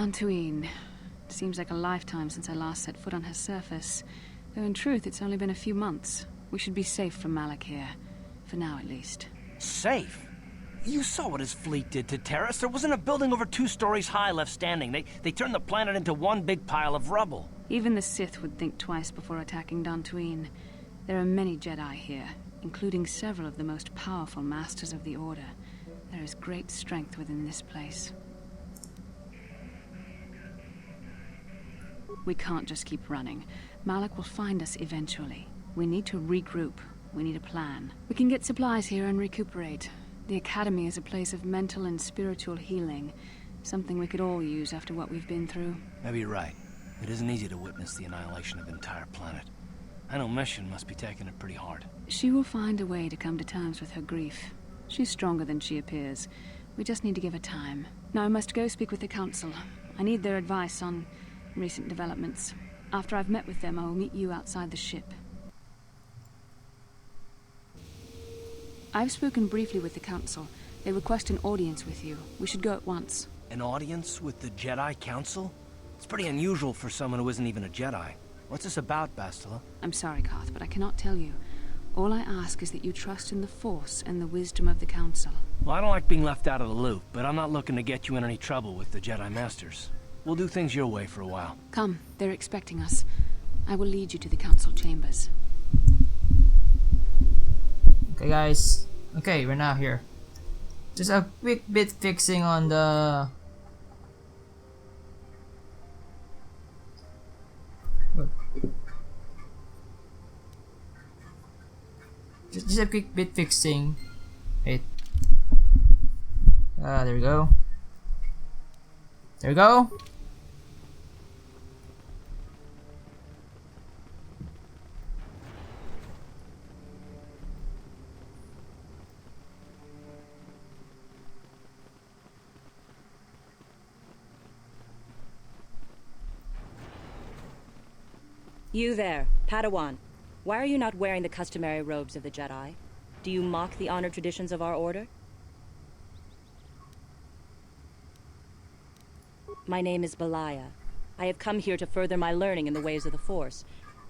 Dantooine. Seems like a lifetime since I last set foot on her surface. Though in truth, it's only been a few months. We should be safe from Malak here. For now, at least. Safe? You saw what his fleet did to Terrace. There wasn't a building over 2 stories high left standing. They turned the planet into one big pile of rubble. Even the Sith would think twice before attacking Dantooine. There are many Jedi here, including several of the most powerful masters of the Order. There is great strength within this place. We can't just keep running. Malak will find us eventually. We need to regroup. We need a plan. We can get supplies here and recuperate. The Academy is a place of mental and spiritual healing. Something we could all use after what we've been through. Maybe you're right. It isn't easy to witness the annihilation of an entire planet. I know Mission must be taking it pretty hard. She will find a way to come to terms with her grief. She's stronger than she appears. We just need to give her time. Now I must go speak with the Council. I need their advice on recent developments. After I've met with them, I will meet you outside the ship. I've spoken briefly with the Council. They request an audience with you. We should go at once. An audience with the Jedi Council? It's pretty unusual for someone who isn't even a Jedi. What's this about, Bastila? I'm sorry, Carth, but I cannot tell you. All I ask is that you trust in the Force and the wisdom of the Council. Well, I don't like being left out of the loop, but I'm not looking to get you in any trouble with the Jedi Masters. We'll do things your way for a while. Come, they're expecting us. I will lead you to the Council chambers. Okay, guys. Okay, we're now here. Just a quick bit fixing on the... What? Just a quick bit fixing. Wait. There we go. There we go. You there, Padawan. Why are you not wearing the customary robes of the Jedi? Do you mock the honored traditions of our order? My name is Belaya. I have come here to further my learning in the ways of the Force.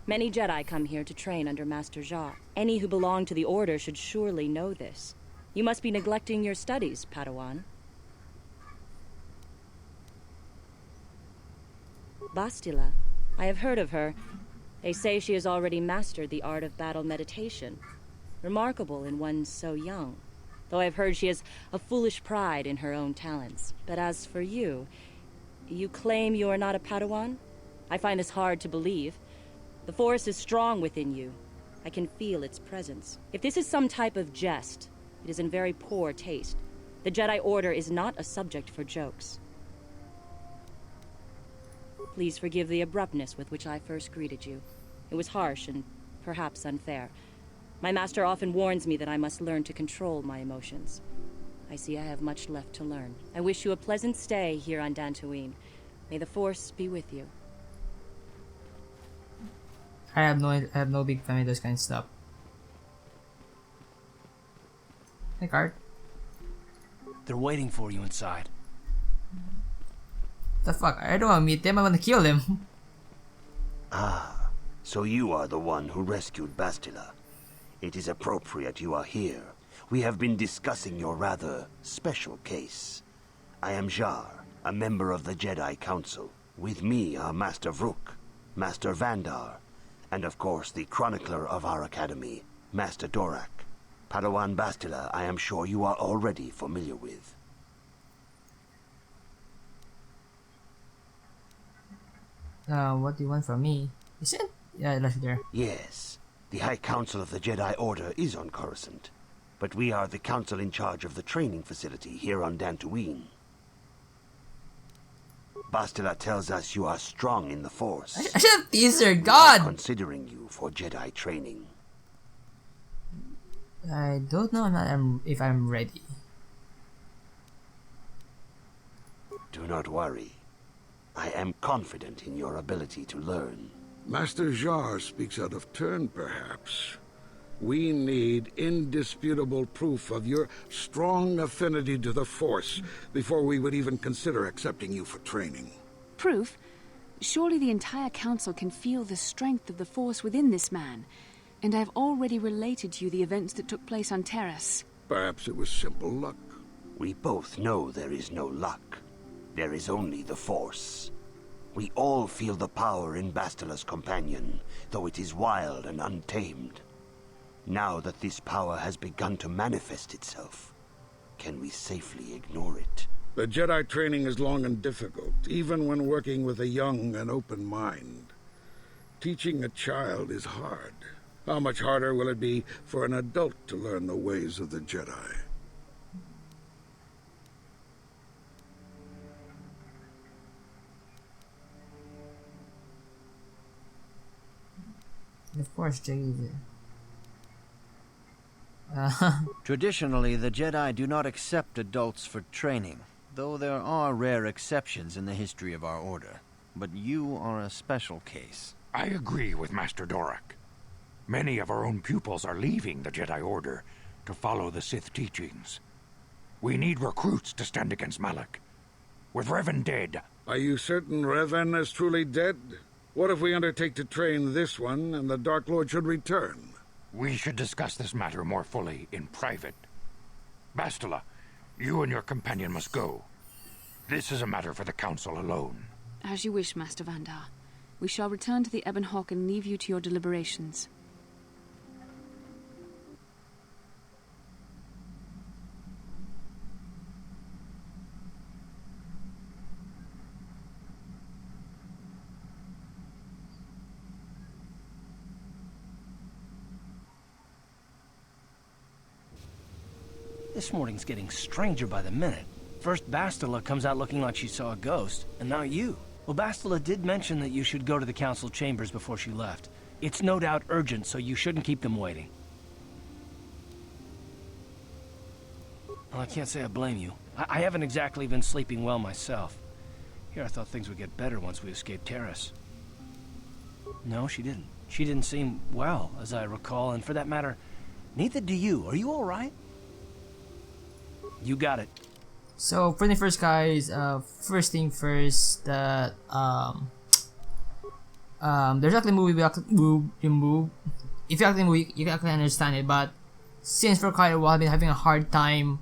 Many Jedi come here to train under Master Jar. Any who belong to the Order should surely know this. You must be neglecting your studies, Padawan. Bastila. I have heard of her. They say she has already mastered the art of battle meditation. Remarkable in one so young. Though I've heard she has a foolish pride in her own talents. But as for you, you claim you are not a Padawan? I find this hard to believe. The Force is strong within you. I can feel its presence. If this is some type of jest, it is in very poor taste. The Jedi Order is not a subject for jokes. Please forgive the abruptness with which I first greeted you. It was harsh and perhaps unfair. My master often warns me that I must learn to control my emotions. I see I have much left to learn. I wish you a pleasant stay here on Dantooine. May the Force be with you. I have no big fan of this kind of stuff. Hey, Cart. They're waiting for you inside. The fuck? I don't want to meet them. I want to kill them. Ah, so you are the one who rescued Bastila. It is appropriate you are here. We have been discussing your rather special case. I am Jar, a member of the Jedi Council. With me are Master Vrook, Master Vandar, and of course the chronicler of our academy, Master Dorak. Padawan Bastila, I am sure you are already familiar with. What do you want from me? Is it? Yeah, left there. Yes, the High Council of the Jedi Order is on Coruscant, but we are the council in charge of the training facility here on Dantooine. Bastila tells us you are strong in the Force. I should have teaser, God! Considering you for Jedi training. I don't know if I'm ready. Do not worry. I am confident in your ability to learn. Master Jar speaks out of turn, perhaps. We need indisputable proof of your strong affinity to the Force before we would even consider accepting you for training. proof? Surely the entire council can feel the strength of the Force within this man. And I've already related to you the events that took place on Terrace. Perhaps it was simple luck. We both know there is no luck. There is only the Force. We all feel the power in Bastila's companion, though it is wild and untamed. Now that this power has begun to manifest itself, can we safely ignore it? The Jedi training is long and difficult, even when working with a young and open mind. Teaching a child is hard. How much harder will it be for an adult to learn the ways of the Jedi? Of course, Jade. Traditionally, the Jedi do not accept adults for training, though there are rare exceptions in the history of our order. But you are a special case. I agree with Master Dorak. Many of our own pupils are leaving the Jedi Order to follow the Sith teachings. We need recruits to stand against Malak. With Revan dead... Are you certain Revan is truly dead? What if we undertake to train this one and the Dark Lord should return? We should discuss this matter more fully in private. Bastila, you and your companion must go. This is a matter for the Council alone. As you wish, Master Vandar. We shall return to the Ebon Hawk and leave you to your deliberations. This morning's getting stranger by the minute. First Bastila comes out looking like she saw a ghost, and now you. Well, Bastila did mention that you should go to the council chambers before she left. It's no doubt urgent, so you shouldn't keep them waiting. Well, I can't say I blame you. I haven't exactly been sleeping well myself. Here I thought things would get better once we escaped Terrace. No, she didn't. She didn't seem well, as I recall, and for that matter, neither do you. Are you all right? You got it. So, for the first guys, first thing first, that there's actually a movie move. If you actually movie, you can actually understand it. But since for quite a while, I've been having a hard time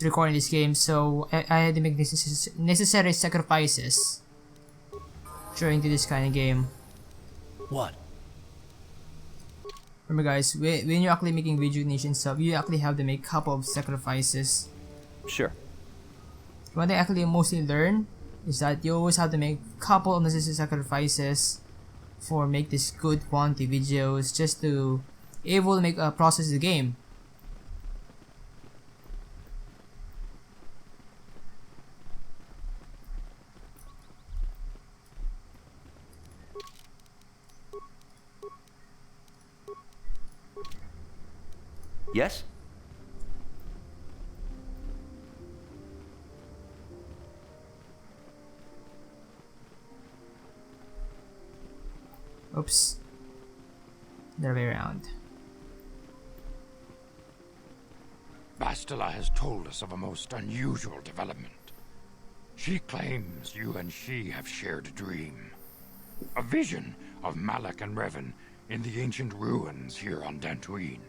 recording this game, so I had to make necessary sacrifices during this kind of game. What? Remember, guys, when you're actually making video nation stuff, you actually have to make a couple of sacrifices. Sure. What I actually mostly learn is that you always have to make a couple of necessary sacrifices for make this good quality videos just to able to make process the game. Yes? Oops. The other way around. Bastila has told us of a most unusual development. She claims you and she have shared a dream. A vision of Malak and Revan in the ancient ruins here on Dantooine.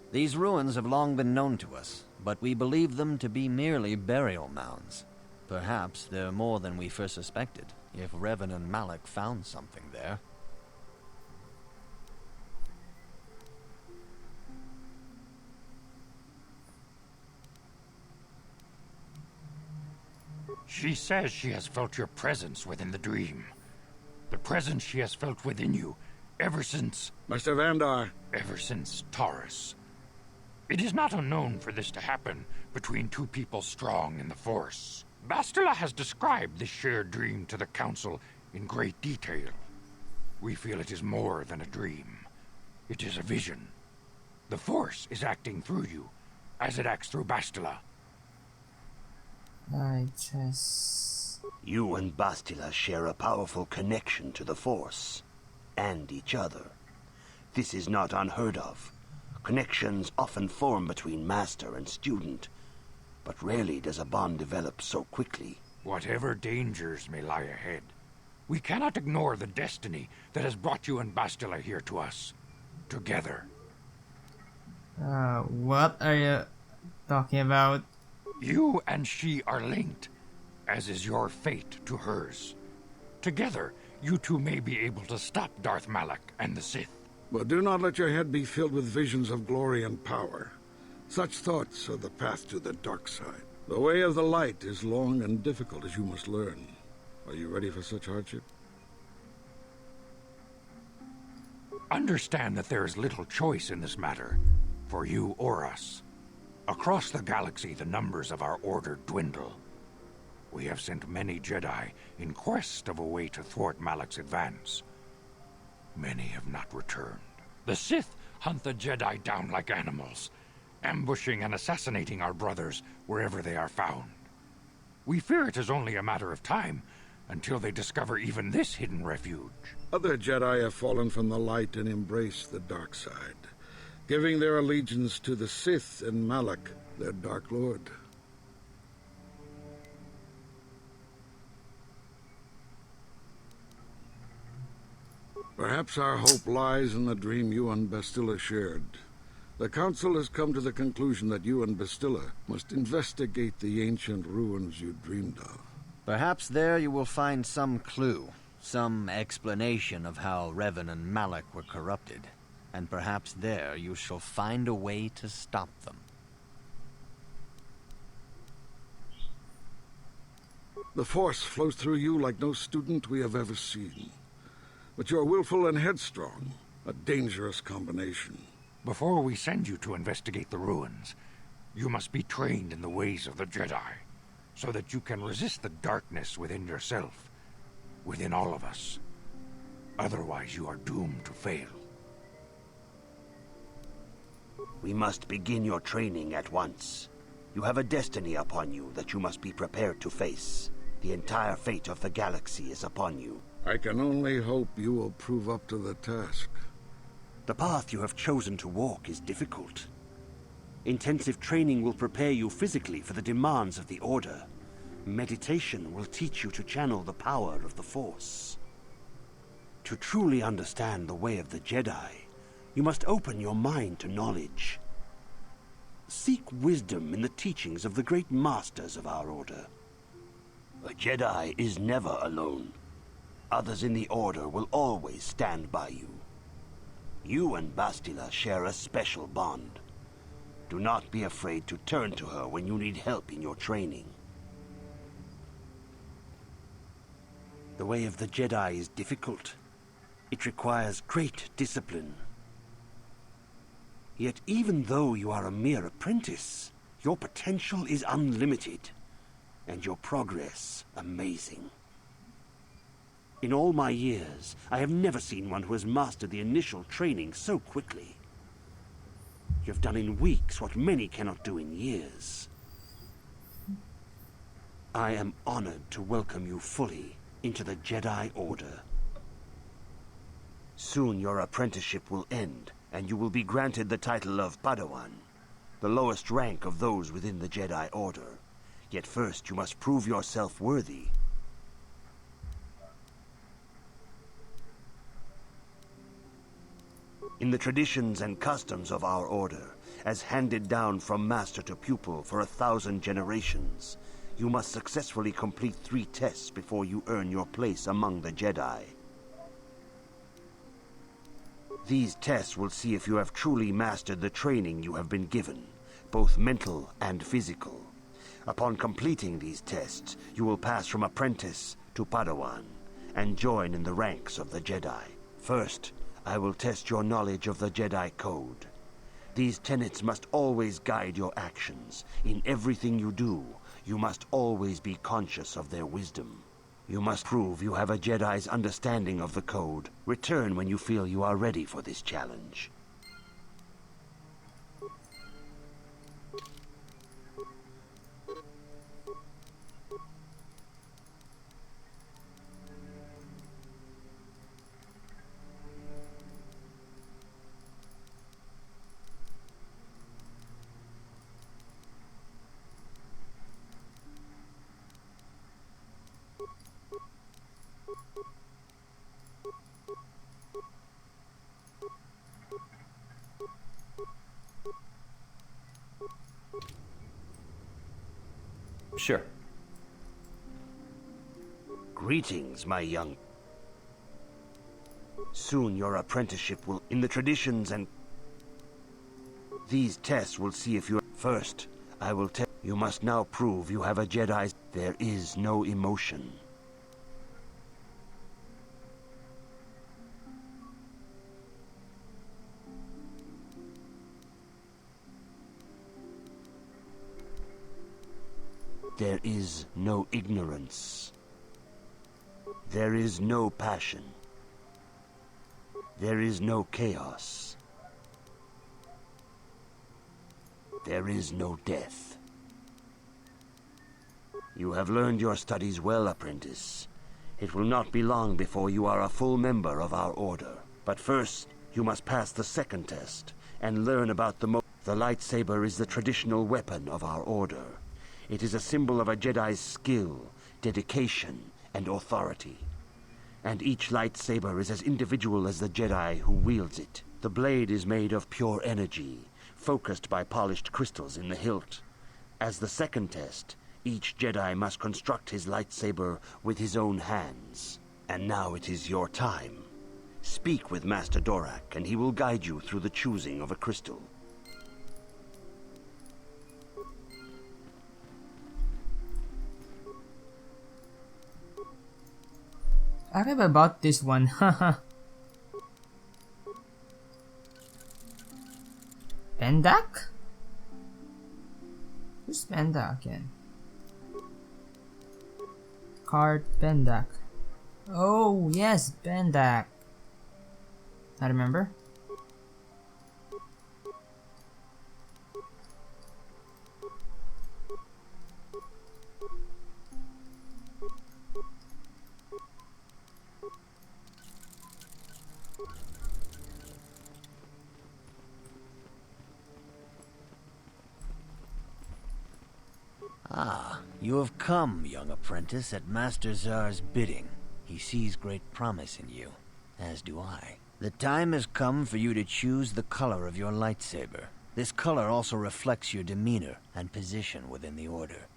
These ruins have long been known to us, but we believe them to be merely burial mounds. Perhaps they're more than we first suspected, if Revan and Malak found something there. She says she has felt your presence within the dream. The presence she has felt within you ever since... Master Vandar. Ever since Taurus. It is not unknown for this to happen between two people strong in the Force. Bastila has described this shared dream to the Council in great detail. We feel it is more than a dream. It is a vision. The Force is acting through you, as it acts through Bastila. I just... You and Bastila share a powerful connection to the Force, and each other. This is not unheard of. Connections often form between master and student, but rarely does a bond develop so quickly. Whatever dangers may lie ahead, We cannot ignore the destiny that has brought you and Bastila here to us. Together. What are you talking about? You and she are linked, as is your fate to hers. Together, you two may be able to stop Darth Malak and the Sith. But do not let your head be filled with visions of glory and power. Such thoughts are the path to the dark side. The way of the light is long and difficult, as you must learn. Are you ready for such hardship? Understand that there is little choice in this matter, for you or us. Across the galaxy, the numbers of our order dwindle. We have sent many Jedi in quest of a way to thwart Malak's advance. Many have not returned. The Sith hunt the Jedi down like animals, ambushing and assassinating our brothers wherever they are found. We fear it is only a matter of time until they discover even this hidden refuge. Other Jedi have fallen from the light and embraced the dark side, giving their allegiance to the Sith and Malak, their Dark Lord. Perhaps our hope lies in the dream you and Bastila shared. The Council has come to the conclusion that you and Bastila must investigate the ancient ruins you dreamed of. Perhaps there you will find some clue, some explanation of how Revan and Malak were corrupted. And perhaps there you shall find a way to stop them. The Force flows through you like no student we have ever seen. But you are willful and headstrong, a dangerous combination. Before we send you to investigate the ruins, you must be trained in the ways of the Jedi, so that you can resist the darkness within yourself, within all of us. Otherwise, you are doomed to fail. We must begin your training at once. You have a destiny upon you that you must be prepared to face. The entire fate of the galaxy is upon you. I can only hope you will prove up to the task. The path you have chosen to walk is difficult. Intensive training will prepare you physically for the demands of the Order. Meditation will teach you to channel the power of the Force. To truly understand the way of the Jedi, you must open your mind to knowledge. Seek wisdom in the teachings of the great masters of our Order. A Jedi is never alone. Others in the Order will always stand by you. You and Bastila share a special bond. Do not be afraid to turn to her when you need help in your training. The way of the Jedi is difficult. It requires great discipline. Yet even though you are a mere apprentice, your potential is unlimited, and your progress amazing. In all my years, I have never seen one who has mastered the initial training so quickly. You have done in weeks what many cannot do in years. I am honored to welcome you fully into the Jedi Order. Soon your apprenticeship will end, and you will be granted the title of Padawan, the lowest rank of those within the Jedi Order. Yet first you must prove yourself worthy. In the traditions and customs of our Order, as handed down from master to pupil for 1,000 generations, you must successfully complete 3 tests before you earn your place among the Jedi. These tests will see if you have truly mastered the training you have been given, both mental and physical. Upon completing these tests, you will pass from apprentice to Padawan, and join in the ranks of the Jedi. First, I will test your knowledge of the Jedi Code. These tenets must always guide your actions. In everything you do, you must always be conscious of their wisdom. You must prove you have a Jedi's understanding of the Code. Return when you feel you are ready for this challenge. Sure. Greetings, my young. Soon your apprenticeship will, in the traditions and... These tests will see if you're... First, I will tell you must now prove you have a Jedi's... There is no emotion. There is no ignorance. There is no passion. There is no chaos. There is no death. You have learned your studies well, apprentice. It will not be long before you are a full member of our order. But first, you must pass the second test and learn about the lightsaber is the traditional weapon of our order. It is a symbol of a Jedi's skill, dedication, and authority. And each lightsaber is as individual as the Jedi who wields it. The blade is made of pure energy, focused by polished crystals in the hilt. As the second test, each Jedi must construct his lightsaber with his own hands. And now it is your time. Speak with Master Dorak, and he will guide you through the choosing of a crystal. I read about this one, haha. Bendak? Who's Bendak again? Card Bendak. Oh, yes, Bendak. I remember. Ah, you have come, young apprentice, at Master Zar's bidding. He sees great promise in you, as do I. The time has come for you to choose the color of your lightsaber. This color also reflects your demeanor and position within the Order.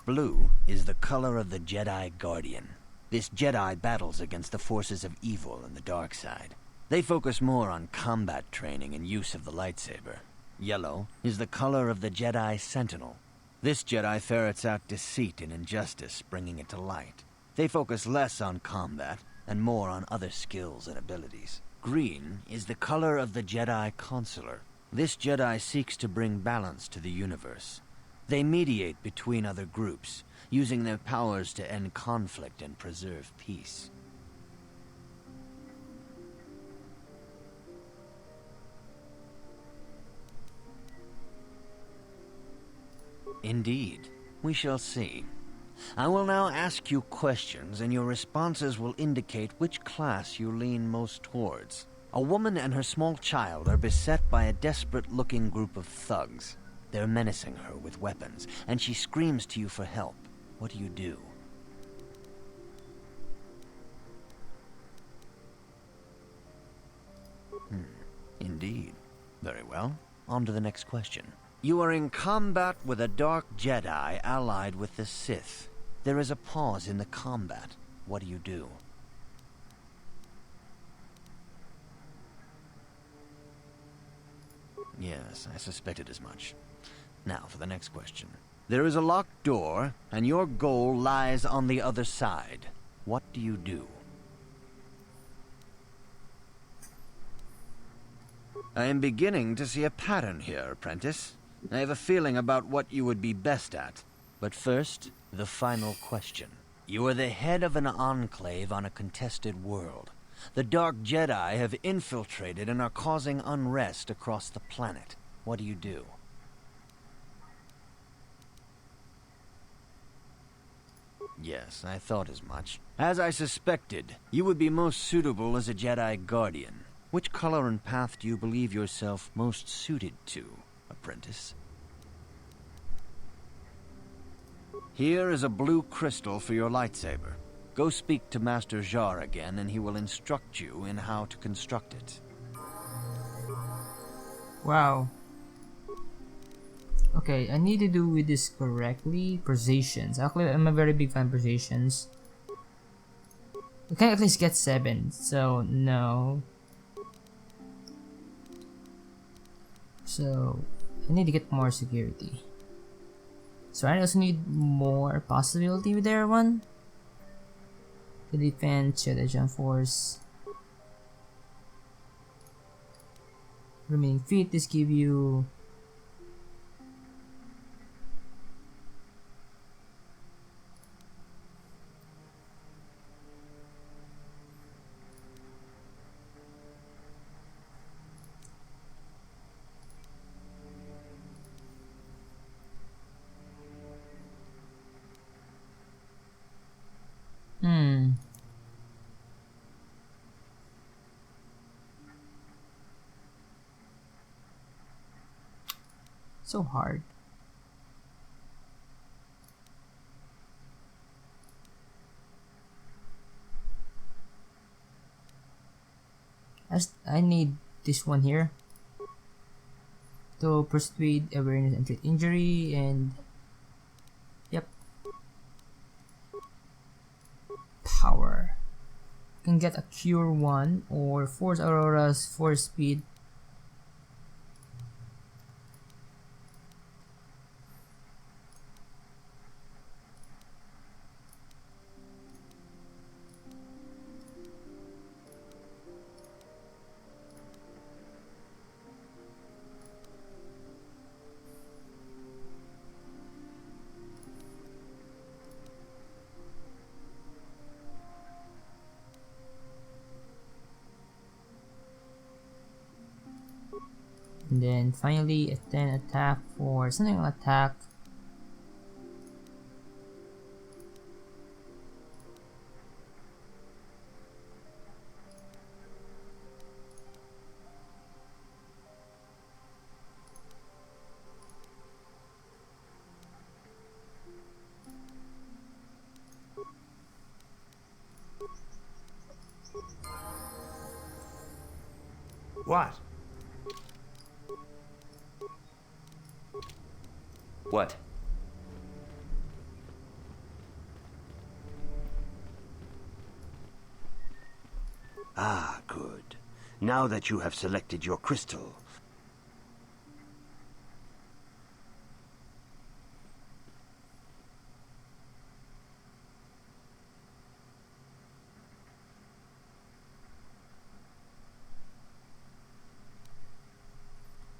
Blue is the color of the Jedi Guardian. This Jedi battles against the forces of evil and the dark side. They focus more on combat training and use of the lightsaber. Yellow is the color of the Jedi Sentinel. This Jedi ferrets out deceit and injustice, bringing it to light. They focus less on combat and more on other skills and abilities. Green is the color of the Jedi Consular. This Jedi seeks to bring balance to the universe. They mediate between other groups, using their powers to end conflict and preserve peace. Indeed. We shall see. I will now ask you questions, and your responses will indicate which class you lean most towards. A woman and her small child are beset by a desperate-looking group of thugs. They're menacing her with weapons, and she screams to you for help. What do? Indeed. Very well. On to the next question. You are in combat with a dark Jedi allied with the Sith. There is a pause in the combat. What do? Yes, I suspected as much. Now for the next question. There is a locked door, and your goal lies on the other side. What do? I am beginning to see a pattern here, apprentice. I have a feeling about what you would be best at. But first, the final question. You are the head of an enclave on a contested world. The Dark Jedi have infiltrated and are causing unrest across the planet. What do? Yes, I thought as much. As I suspected, you would be most suitable as a Jedi Guardian. Which color and path do you believe yourself most suited to, apprentice? Here is a blue crystal for your lightsaber. Go speak to Master Jar again, and he will instruct you in how to construct it. Wow. Okay, I need to do with this correctly. Precisions. Actually, I'm a very big fan of precisions. We can at least get 7, so no. So I need to get more security. So I also need more possibility with their one. The defense, Jedi Jump Force. Remaining feet, this give you so hard. I need this one here to persuade awareness and treat injury, and yep, power. Can get a cure 1 or force Aurora's force speed. And then finally a 10 attack for something like attack. What? What? Ah, good. Now that you have selected your crystal,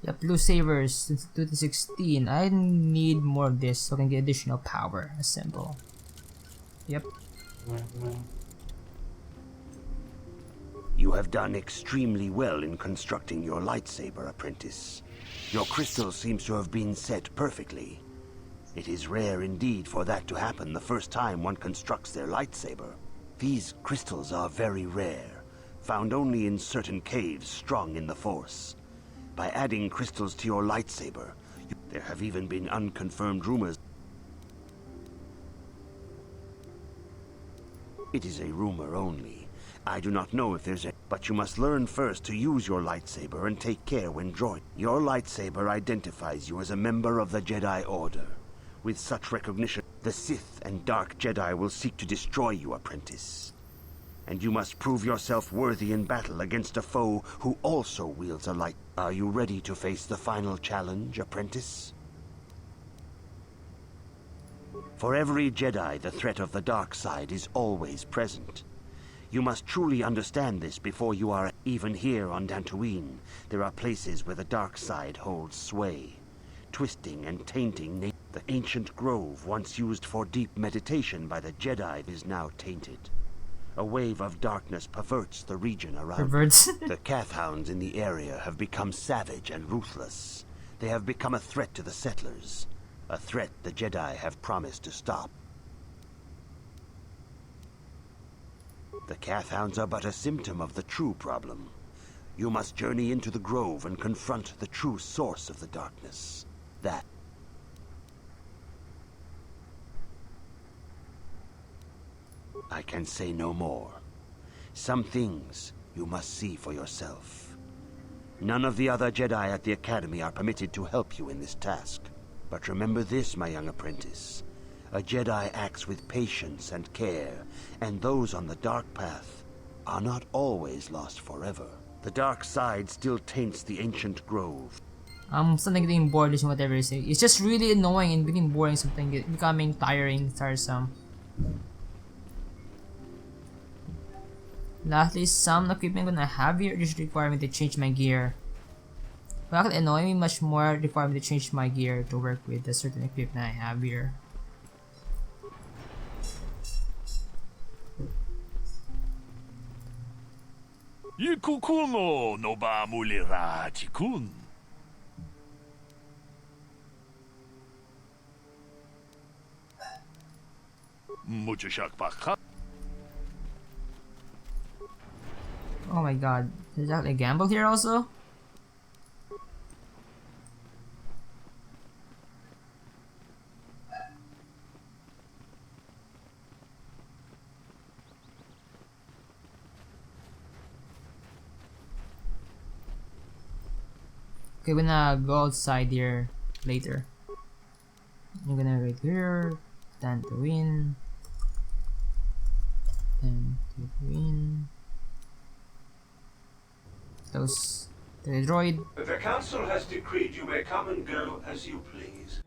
Yeah, blue sabers since 2016. I need more of this so I can get additional power. Assemble. Yep. you have done extremely well in constructing your lightsaber, apprentice. Your crystal seems to have been set perfectly. It is rare indeed for that to happen the first time one constructs their lightsaber. These crystals are very rare, found only in certain caves strong in the Force. By adding crystals to your lightsaber, there have even been unconfirmed rumors. It is a rumor only. I do not know if there's a... But you must learn first to use your lightsaber and take care when drawing. Your lightsaber identifies you as a member of the Jedi Order. With such recognition, the Sith and Dark Jedi will seek to destroy you, apprentice. And you must prove yourself worthy in battle against a foe who also wields a light. Are you ready to face the final challenge, apprentice? For every Jedi, the threat of the dark side is always present. You must truly understand this before you are... Even here on Dantooine, there are places where the dark side holds sway, twisting and tainting the ancient grove once used for deep meditation by the Jedi is now tainted. A wave of darkness perverts the region around. Perverts. The Kathhounds in the area have become savage and ruthless. They have become a threat to the settlers. A threat the Jedi have promised to stop. The Kathhounds are but a symptom of the true problem. You must journey into the grove and confront the true source of the darkness. That. I can say no more. Some things you must see for yourself. None of the other Jedi at the Academy are permitted to help you in this task. But remember this, my young apprentice. A Jedi acts with patience and care, and those on the dark path are not always lost forever. The dark side still taints the ancient grove. I'm starting getting bored listening whatever you say. It's just really annoying and getting boring, something becoming tiring, tiresome. Lastly, some equipment when I have here just require me to change my gear. What actually annoy me much more require me to change my gear to work with the certain equipment I have here. Ikukuno no ba mulira chikun. Mucho shakpaka. Oh my god, is that a gamble here also? Okay, we're gonna go outside here later. I'm gonna right here, Dantooine, those the droid. The council has decreed you may come and go as you please.